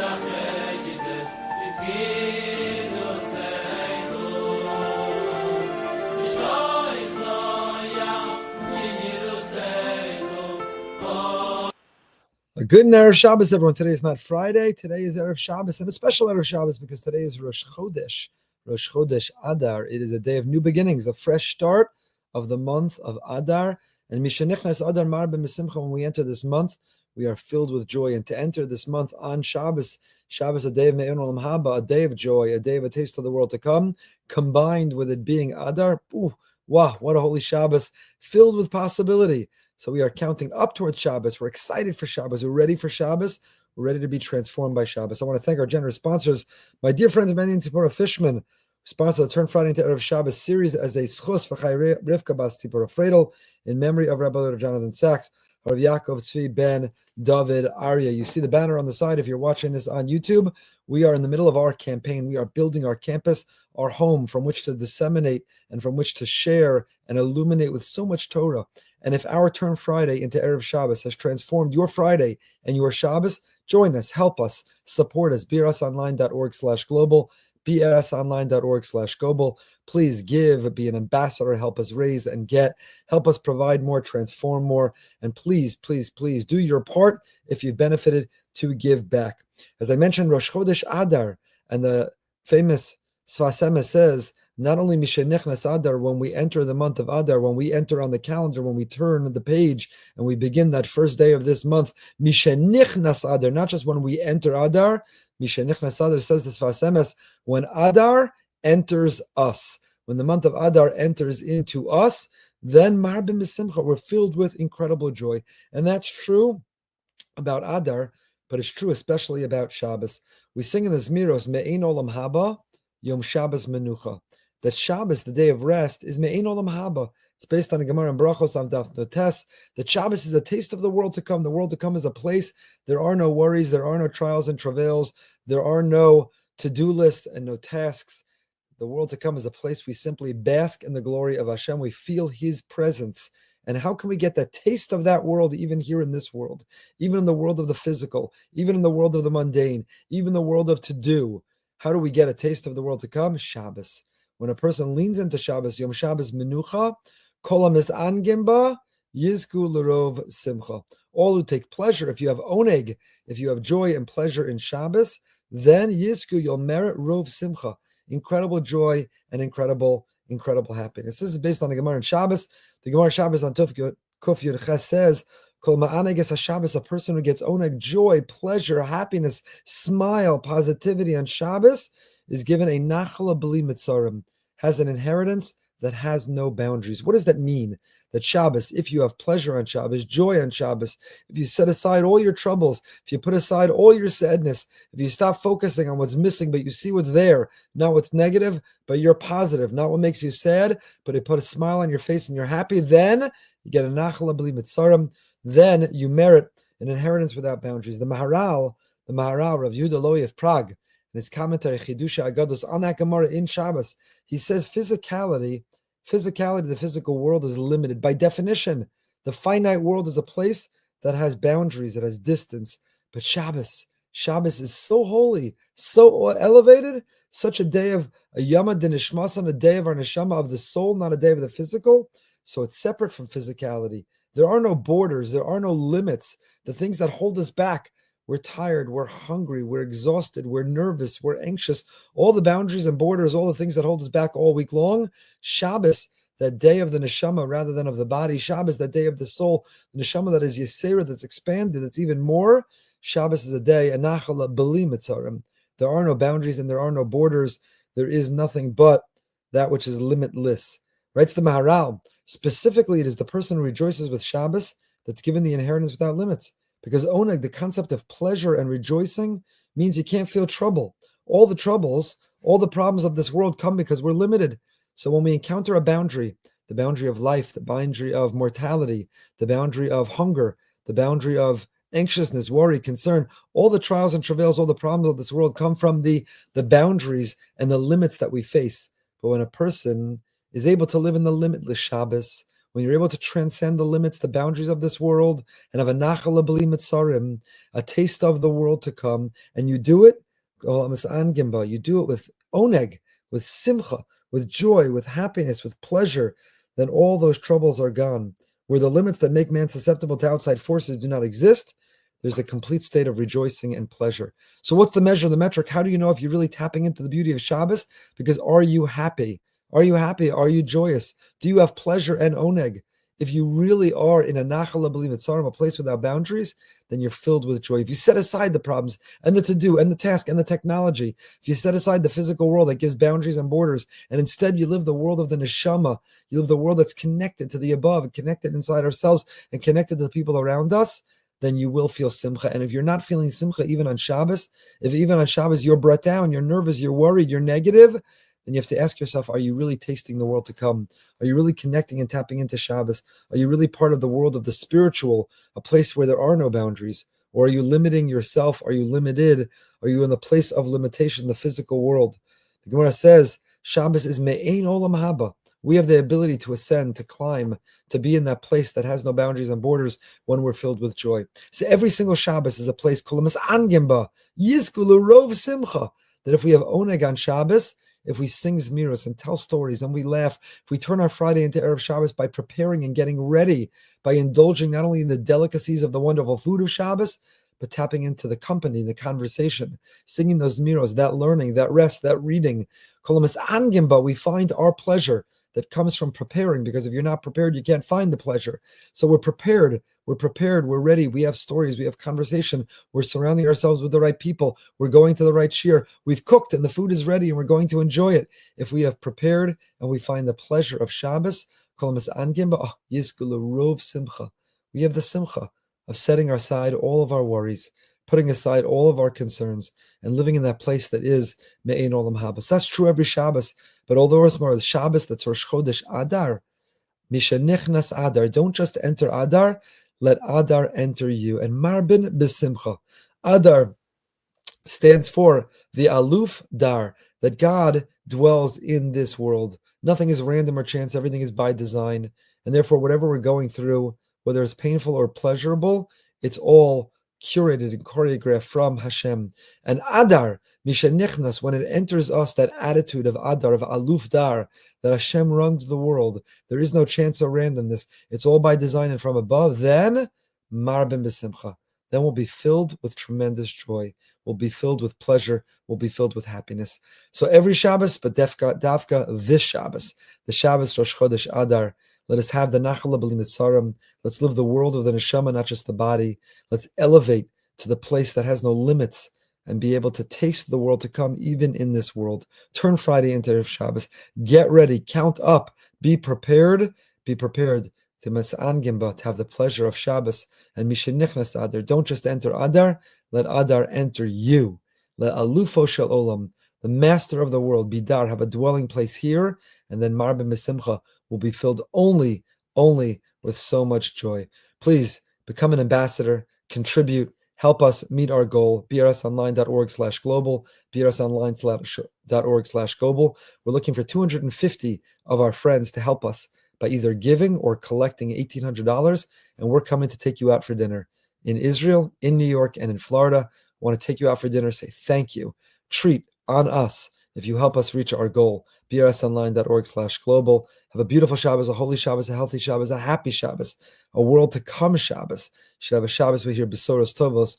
A good Erev Shabbos, everyone. Today is not Friday. Today is Erev Shabbos, and a special Erev Shabbos because today is Rosh Chodesh Adar. It is a day of new beginnings, a fresh start of the month of Adar. And Mishanichnas Adar Marbe Misimcha, when we enter this month, we are filled with joy. And to enter this month on Shabbos, a day of Me'on Olam Haba, a day of joy, a day of a taste of the world to come, combined with it being Adar, wow, what a holy Shabbos, filled with possibility. So we are counting up towards Shabbos. We're excited for Shabbos. We're ready for Shabbos. We're ready to be transformed by Shabbos. I want to thank our generous sponsors, my dear friends, Manny and Tzipora Fishman, sponsor the Turn Friday into Erev Shabbos series as a schus for Chai Rivka Bas Tzipora Fredel in memory of Rabbi Jonathan Sachs, Rav Yaakov Tzvi Ben David Arya. You see the banner on the side if you're watching this on YouTube. We are in the middle of our campaign. We are building our campus, our home from which to disseminate and from which to share and illuminate with so much Torah. And if our Turn Friday into Erev Shabbos has transformed your Friday and your Shabbos, join us, help us, support us. brsonline.org/global, brsonline.org/global. Please give, be an ambassador, help us raise and get, help us provide more, transform more, and please, please, please do your part if you've benefited to give back. As I mentioned, Rosh Chodesh Adar, and the famous Svasema says, not only Mishenichnas Adar, when we enter the month of Adar, when we enter on the calendar, when we turn the page and we begin that first day of this month, Mishenichnas Adar, not just when we enter Adar, Mishenichnas Adar says the Svasemes, when Adar enters us, when the month of Adar enters into us, then Marbim B'Simcha, we're filled with incredible joy. And that's true about Adar, but it's true especially about Shabbos. We sing in the Zmiros, Me'ein Olam Haba, Yom Shabbos Menucha. That Shabbos, the day of rest, is Me'ein Olam Haba. It's based on a Gemara and Brachos on Daf Notes. That Shabbos is a taste of the world to come. The world to come is a place. There are no worries. There are no trials and travails. There are no to-do lists and no tasks. The world to come is a place we simply bask in the glory of Hashem. We feel His presence. And how can we get that taste of that world even here in this world? Even in the world of the physical, even in the world of the mundane, even the world of to-do. How do we get a taste of the world to come? Shabbos. When a person leans into Shabbos, Yom Shabbos Menucha, Kol HaMiz'angim Ba, Yizku L'Rov Simcha. All who take pleasure, if you have oneg, if you have joy and pleasure in Shabbos, then Yizku, you'll merit Rov Simcha. Incredible joy and incredible happiness. This is based on the Gemara in Shabbos. The Gemara Shabbos on Kuf Yud Ches says, Kol Ma'aneges HaShabbos, a person who gets oneg, joy, pleasure, happiness, smile, positivity on Shabbos, is given a nachla b'li mitzarim, has an inheritance that has no boundaries. What does that mean? That Shabbos, if you have pleasure on Shabbos, joy on Shabbos, if you set aside all your troubles, if you put aside all your sadness, if you stop focusing on what's missing, but you see what's there, not what's negative, but you're positive, not what makes you sad, but you put a smile on your face and you're happy, then you get a nachla b'li mitzarim, then you merit an inheritance without boundaries. The Maharal, Rav Yehuda Loewy of Prague, in his commentary, Chidusha Agados, on that Gemara in Shabbos, he says physicality, the physical world is limited. By definition, the finite world is a place that has boundaries, that has distance. But Shabbos is so holy, so elevated, such a day of a Yama Dinishmasan, a day of our Neshama, of the soul, not a day of the physical. So it's separate from physicality. There are no borders, there are no limits. The things that hold us back, we're tired, we're hungry, we're exhausted, we're nervous, we're anxious. All the boundaries and borders, all the things that hold us back all week long. Shabbos, that day of the neshama rather than of the body. Shabbos, that day of the soul. The neshama that is yesera, that's expanded, that's even more. Shabbos is a day, a nachala b'li mitzarim. There are no boundaries and there are no borders. There is nothing but that which is limitless. Writes the Maharal. Specifically, it is the person who rejoices with Shabbos that's given the inheritance without limits. Because oneg, the concept of pleasure and rejoicing, means you can't feel trouble. All the troubles, all the problems of this world come because we're limited. So when we encounter a boundary, the boundary of life, the boundary of mortality, the boundary of hunger, the boundary of anxiousness, worry, concern, all the trials and travails, all the problems of this world come from the boundaries and the limits that we face. But when a person is able to live in the limitless Shabbos, when you're able to transcend the limits, the boundaries of this world, and have a nachala b'li mitzarim, a taste of the world to come, and you do it, you do it with oneg, with simcha, with joy, with happiness, with pleasure, then all those troubles are gone. Where the limits that make man susceptible to outside forces do not exist, there's a complete state of rejoicing and pleasure. So what's the measure, the metric? How do you know if you're really tapping into the beauty of Shabbos? Because are you happy? Are you happy? Are you joyous? Do you have pleasure and oneg? If you really are in a nachala b'li mitzarim, a place without boundaries, then you're filled with joy. If you set aside the problems and the to-do and the task and the technology, if you set aside the physical world that gives boundaries and borders, and instead you live the world of the neshama, you live the world that's connected to the above, and connected inside ourselves, and connected to the people around us, then you will feel simcha. And if you're not feeling simcha even on Shabbos, if even on Shabbos you're brought down, you're nervous, you're worried, you're negative, then you have to ask yourself, are you really tasting the world to come? Are you really connecting and tapping into Shabbos? Are you really part of the world of the spiritual, a place where there are no boundaries? Or are you limiting yourself? Are you limited? Are you in the place of limitation, the physical world? The Gemara says, Shabbos is me'ein olam haba. We have the ability to ascend, to climb, to be in that place that has no boundaries and borders when we're filled with joy. So every single Shabbos is a place, kolamas angemba, yizkulu rov simcha, that if we have oneg on Shabbos, if we sing Zmiros and tell stories and we laugh, if we turn our Friday into Erev Shabbos by preparing and getting ready, by indulging not only in the delicacies of the wonderful food of Shabbos, but tapping into the company, the conversation, singing those Zmiros, that learning, that rest, that reading. Kolamas angimba, we find our pleasure that comes from preparing, because if you're not prepared, you can't find the pleasure. So we're prepared, we're ready, we have stories, we have conversation, we're surrounding ourselves with the right people, we're going to the right shir, we've cooked and the food is ready and we're going to enjoy it. If we have prepared and we find the pleasure of Shabbos, we have the simcha of setting aside all of our worries, putting aside all of our concerns, and living in that place that is me'ein olam haba. That's true every Shabbos, but although it's more the Shabbos that's Rosh Chodesh Adar, Mishanichnas Adar, don't just enter Adar, let Adar enter you. And Marbin B'Simcha. Adar stands for the Aluf Dar, that God dwells in this world. Nothing is random or chance, everything is by design. And therefore, whatever we're going through, whether it's painful or pleasurable, it's all curated and choreographed from Hashem. And Adar, Mishanichnas, when it enters us, that attitude of Adar, of Aluf Dar, that Hashem runs the world, there is no chance or randomness, it's all by design and from above, then Marbin B'Simcha. Then we'll be filled with tremendous joy. We'll be filled with pleasure. We'll be filled with happiness. So every Shabbos, but Dafka this Shabbos, the Shabbos Rosh Chodesh Adar, let us have the Nachala B'li Mitzarim. Let's live the world of the neshama, not just the body. Let's elevate to the place that has no limits and be able to taste the world to come, even in this world. Turn Friday into Erev Shabbos. Get ready. Count up. Be prepared. Be prepared to Mas'an to have the pleasure of Shabbos. And Mishenichnas Adar. Don't just enter Adar. Let Adar enter you. Let Alufo Shel Olam, the master of the world, Bidar, have a dwelling place here. And then Marbin Mesimcha will be filled only with so much joy. Please become an ambassador, contribute, help us meet our goal. brsonline.org/global, brsonline.org/global. We're looking for 250 of our friends to help us by either giving or collecting $1,800, and we're coming to take you out for dinner in Israel, in New York, and in Florida. I want to take you out for dinner, say thank you. Treat on us if you help us reach our goal. brsonline.org/global. Have a beautiful Shabbos, a holy Shabbos, a healthy Shabbos, a happy Shabbos, a world to come Shabbos. You should have a Shabbos we hear Besoros Tovos.